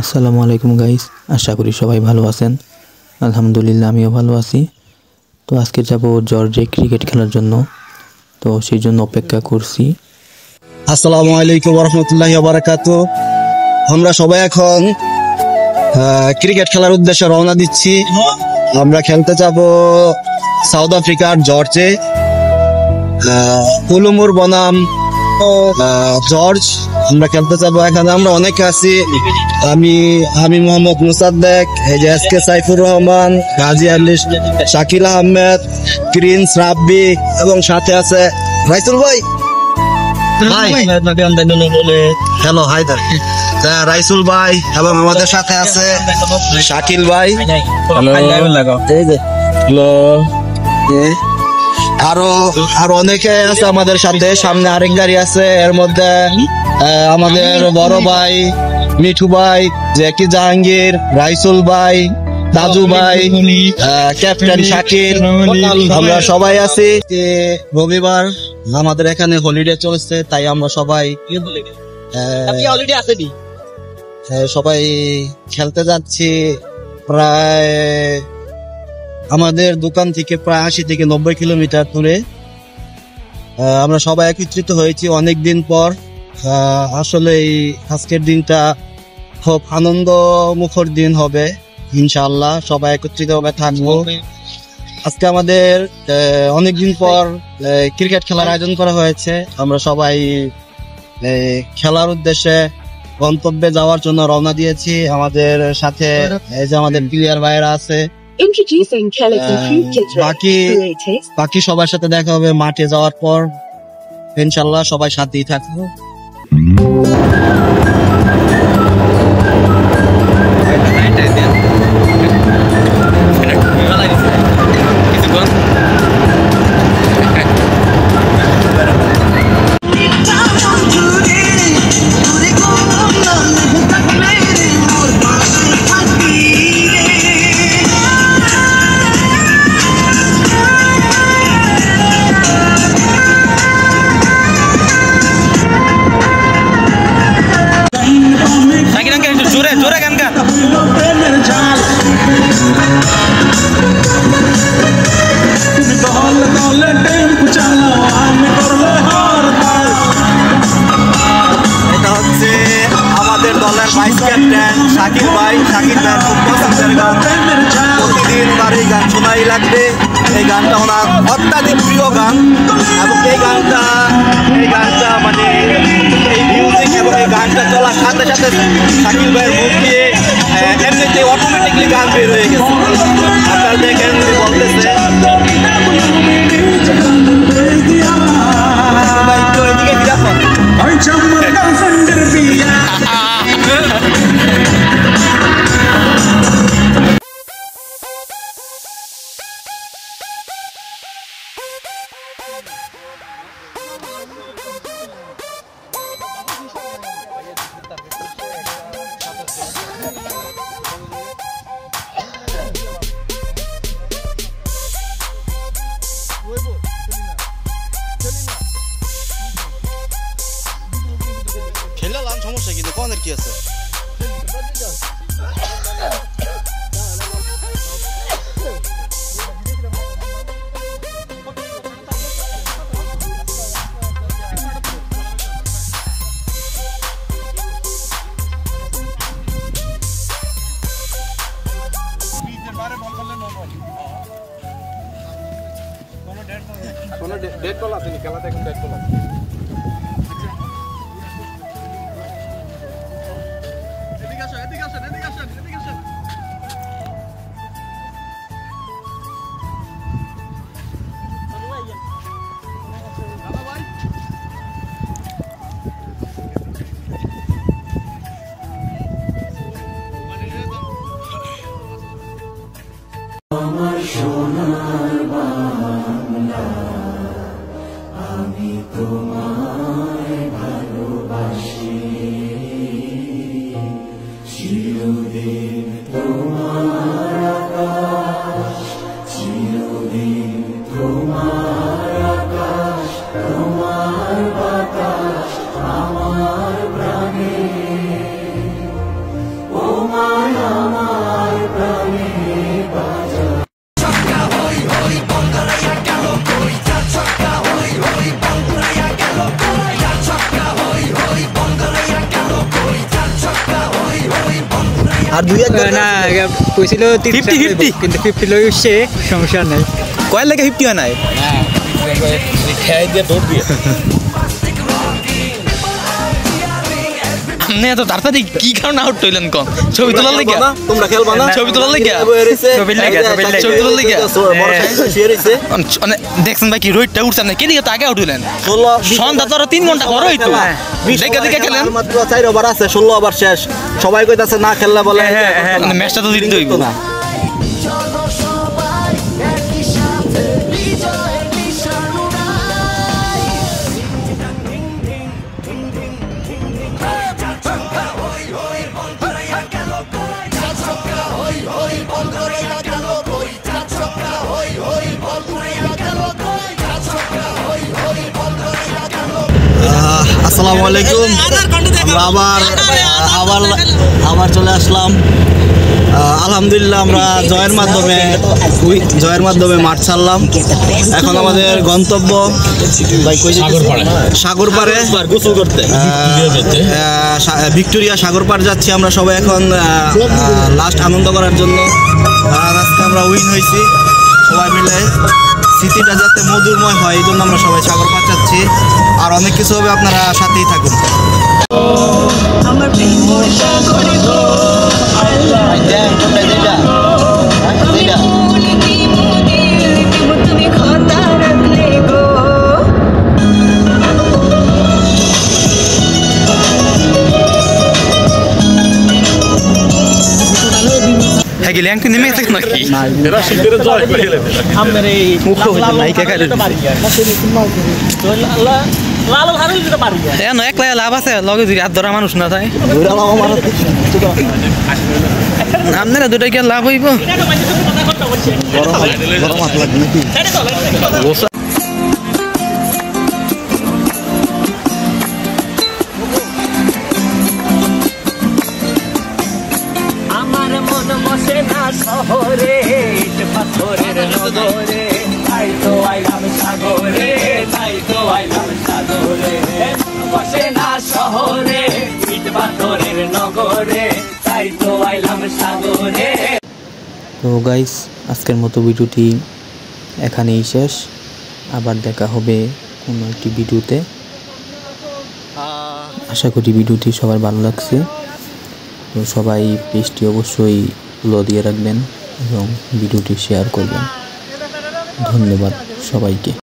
আসসালামু আলাইকুম গাইস, আশা করি সবাই ভালো আছেন। আলহামদুলিল্লাহ আমিও ভালো আছি। তো আজকে যাব জর্জে ক্রিকেট খেলার জন্য, তো সেই জন্য অপেক্ষা করছি। আসসালামু আলাইকুম ওয়া রাহমাতুল্লাহি ওয়া বারাকাতুহু। আমরা সবাই এখন ক্রিকেট খেলার উদ্দেশ্যে রওনা দিচ্ছি। আমরা খেলতে যাব সাউথ আফ্রিকার জর্জে, পুলুমুর বনাম জর্জ। আমরা খেলতে যাব এখানে। আমরা অনেকে আছি। আমি মোহাম্মদ মুসাদ্দেক, এই যে এসকে সাইফুর রহমান, গাজী আলী, শাকিল আহমেদ, প্রিন্স রাব্বি এবং সাথে আছে রাইসুল ভাই। হ্যালো হাই দা রাইসুল ভাই, এবং আমাদের সাথে আছে শাকিল ভাই। আরো অনেকে আছে আমাদের সাথে। সামনে আরেক গাড়ি আছে, এর মধ্যে আমাদের বড় ভাই মিঠু ভাই, জ্যাকি জাহাঙ্গীর, রাইসুল ভাই, তাজু ভাই, ক্যাপ্টেন শাকিল, আমরা সবাই আছি। রবিবার আমাদের এখানে হলিডে চলছে, তাই আমরা সবাই সবাই খেলতে যাচ্ছি। প্রায় আমাদের দোকান থেকে প্রায় 80 থেকে 90 কিলোমিটার দূরে। আমরা সবাই একত্রিত হয়েছি অনেকদিন পর। আসলে আজকের দিনটা খুব আনন্দ মুখর দিন হবে ইনশাআল্লাহ। সবাই একত্রিত ভাবে থাকবো। আজকে আমাদের অনেকদিন পর ক্রিকেট খেলার আয়োজন করা হয়েছে। আমরা সবাই খেলার উদ্দেশ্যে গন্তব্যে যাওয়ার জন্য রওনা দিয়েছি। আমাদের সাথে এই যে আমাদের প্লেয়ার ভাইয়েরা আছে। বাকি সবার সাথে দেখা হবে মাঠে যাওয়ার পর ইনশাআল্লাহ। সবাই সাথেই থাকবো। জোরে গান গান। এটা হচ্ছে আমাদের দলের ভাইস ক্যাপ্টেন শাকিল ভাই। শাকিল ভাই খুব পছন্দের গান, প্রতিদিন তার এই গান শোনাই লাগবে। এই গানটা ওনার অত্যাধিক প্রিয় গান, এবং এই গানটা মানে এই মিউজিক এবং এই গানটা চলার সাথে সাথে শাকিল ভাইয়ের মুখ দিয়ে এমনিতে অটোমেটিকলি গান বের হয়ে গেছে। আপনারা দেখেন বলতেছে খেলালাম, সমস্যা কিন্তু কোনের কি আছে। কোনো ডেট কল আসেনি খেলাতে, এখন ডেট কল আছে। আমার সোনার বাংলা, আমি তোমায় ভালোবাসি। চিরদিন তোমার আকাশ, চিরদিন তোমার আকাশ, তোমার বাতাস আমার প্রাণে। ও আর 2-1 না কইছিল 50-50 কিন্তু 50 লই উঠছে সমস্যা নাই কয়ের লাগে 50 হয় নাই খেয়ে দিয়ে দৌড় দিয়ে নে তো তারপরে কি কারণে আউট হইলেন কোন ছবি তোলার লাগি তোমরা খেলবা না ছবি তোলার লাগি ছবি তোলার লাগি মানে দেখছেন ভাই কি রোহিতটা উঠছেন না কেদিকে তো আগে আউট হইলেন 16 সন্ধ্যা তো 3 ঘন্টা পরে হইতো দেখে খেলেন মাত্র 4 ওভার আছে 16 ওভার শেষ সবাই কইতাছে না খেললে বলে মানে ম্যাচটা তো জিততে হইব না আসসালামু আলাইকুম আমরা আবার চলে আসলাম আলহামদুলিল্লাহ আমরা জয়ের মাধ্যমে মাঠ ছাড়লাম এখন আমাদের গন্তব্য সাগরপাড়ে গোসল করতে ভিক্টোরিয়া সাগরপাড় যাচ্ছি আমরা সবাই এখন লাস্ট আনন্দ করার জন্য আর আজকে আমরা উইন হয়েছি সবাই মিলে স্মৃতিটা যাতে মধুরময় হয় এই জন্য আমরা সবাই সাগরপাড় যাচ্ছি আর অনেক কিছু হবে আপনারা সাথেই থাকুন আমার প্রেম সাগরে গো তুমি কথা রাখলে গো হ্যাঁ গেলে একদিন নেমে থাকে নাকি আপনার এই মুখ হইতে নাইকা খাইলে না একলা লাভ আছে লগে যদি হাত ধরা মানুষ না থাকে আপনারা দুটাই কি লাভ হইব আমার মন বসে না শহরে পাথরের নগরে তাই তো আইলাম সাগরে বসে না শহরে পাথরের নগরে তাই তো আইলাম সাগরে। তো গাইস আজকের মতো ভিডিওটি এখানেই শেষ আবার দেখা হবে কোনো একটি ভিডিওতে আশা করি ভিডিওটি সবার ভালো লাগছে তো সবাই পেজটি অবশ্যই ফলো দিয়ে রাখবেন এবং ভিডিওটি শেয়ার করবেন ধন্যবাদ সবাইকে।